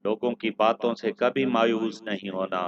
लोगों की बातों से कभी मायूस नहीं होना,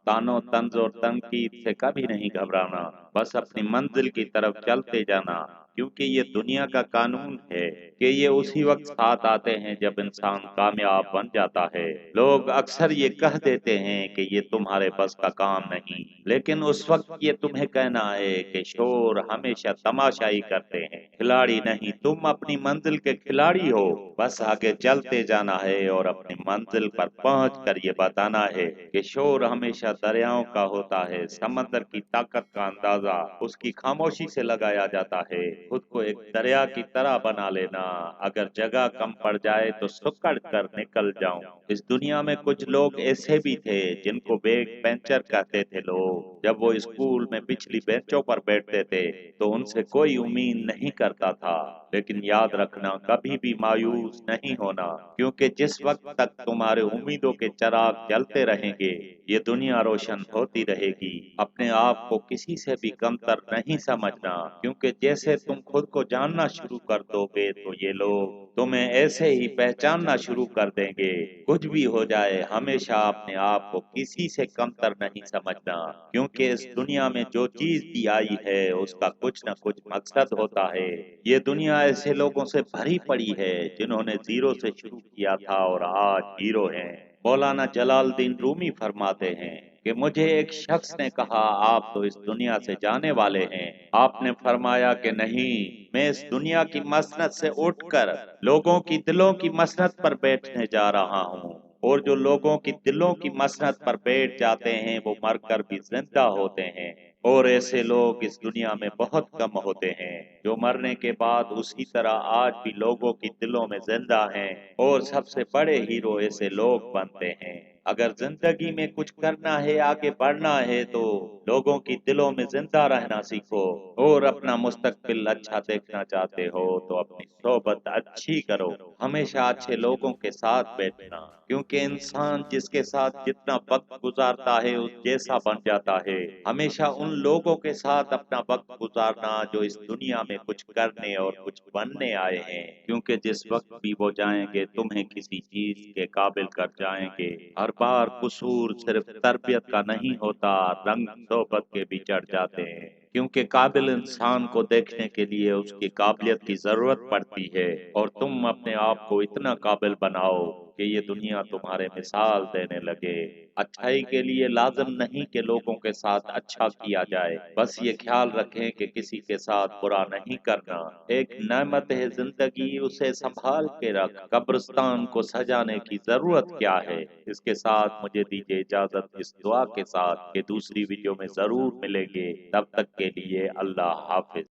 तानो तंज और तनकीद से कभी नहीं घबराना, बस अपनी मंजिल की तरफ चलते जाना, क्योंकि ये दुनिया का कानून है कि ये उसी वक्त साथ आते हैं जब इंसान कामयाब बन जाता है। लोग अक्सर ये कह देते हैं कि ये तुम्हारे बस का काम नहीं, लेकिन उस वक्त ये तुम्हें कहना है कि शोर हमेशा तमाशाई करते हैं, खिलाड़ी नहीं। तुम अपनी मंजिल के खिलाड़ी हो, बस आगे चलते जाना है और अपनी मंजिल पर पहुंच कर ये बताना है कि शोर हमेशा दरियाओं का होता है, समंदर की ताकत का अंदाजा उसकी खामोशी से लगाया जाता है। खुद को एक दरिया की तरह बना लेना, अगर जगह कम पड़ जाए तो सुकड़ कर निकल जाऊं। इस दुनिया में कुछ लोग ऐसे भी थे जिनको बैक बेंचर कहते थे लोग। जब वो स्कूल में पिछली बेंचों पर बैठते थे तो उनसे कोई उम्मीद नहीं करता था, लेकिन याद रखना कभी भी मायूस नहीं होना, क्योंकि जिस वक्त तक तुम्हारे उम्मीदों के चिराग जलते रहेंगे ये दुनिया रोशन होती रहेगी। अपने आप को किसी से भी कमतर नहीं समझना, क्योंकि जैसे तुम खुद को जानना शुरू कर दोगे तो ये लोग तुम्हें ऐसे ही पहचानना शुरू कर देंगे। कुछ भी हो जाए हमेशा अपने आप को किसी से कमतर नहीं समझना, क्योंकि इस दुनिया में जो चीज भी आई है उसका कुछ न कुछ मकसद होता है। ये दुनिया ऐसे लोगों से भरी पड़ी है जिन्होंने जीरो से शुरू किया था और आज हीरो हैं। मौलाना जलालुद्दीन रूमी फरमाते हैं कि मुझे एक शख्स ने कहा, आप तो इस दुनिया से जाने वाले हैं। आपने फरमाया कि नहीं, मैं इस दुनिया की मसनद से उठकर लोगों की दिलों की मसनद पर बैठने जा रहा हूँ। और जो लोगों की दिलों की मसनद पर बैठ जाते हैं वो मरकर भी जिंदा होते हैं, और ऐसे लोग इस दुनिया में बहुत कम होते हैं जो मरने के बाद उसी तरह आज भी लोगों की दिलों में जिंदा हैं। और सबसे बड़े हीरो ऐसे लोग बनते हैं। अगर जिंदगी में कुछ करना है, आगे बढ़ना है, तो लोगों की दिलों में जिंदा रहना सीखो। और अपना मुस्तकबिल अच्छा देखना चाहते हो तो अपनी सोबत अच्छी करो, हमेशा अच्छे लोगों के साथ बैठना, क्योंकि इंसान जिसके साथ जितना वक्त गुजारता है उस जैसा बन जाता है। हमेशा उन लोगों के साथ अपना वक्त गुजारना जो इस दुनिया में कुछ करने और कुछ बनने आए हैं, क्योंकि जिस वक्त भी वो जाएंगे तुम्हें किसी चीज के काबिल कर जाएंगे। हर बार कसूर सिर्फ तरबियत का नहीं होता, रंग सोबत के भी चढ़ जाते हैं, क्योंकि काबिल इंसान को देखने के लिए उसकी काबिलियत की जरूरत पड़ती है। और तुम अपने आप को इतना काबिल बनाओ कि ये दुनिया तुम्हारे मिसाल देने लगे। अच्छाई के लिए लाजम नहीं कि लोगों के साथ अच्छा किया जाए, बस ये ख्याल रखें कि किसी के साथ बुरा नहीं करना। एक नेमत है जिंदगी, उसे संभाल के रख, कब्रिस्तान को सजाने की जरूरत क्या है। इसके साथ मुझे दीजिए इजाजत, इस दुआ के साथ कि दूसरी वीडियो में जरूर मिलेंगे। तब तक के लिए अल्लाह हाफिज।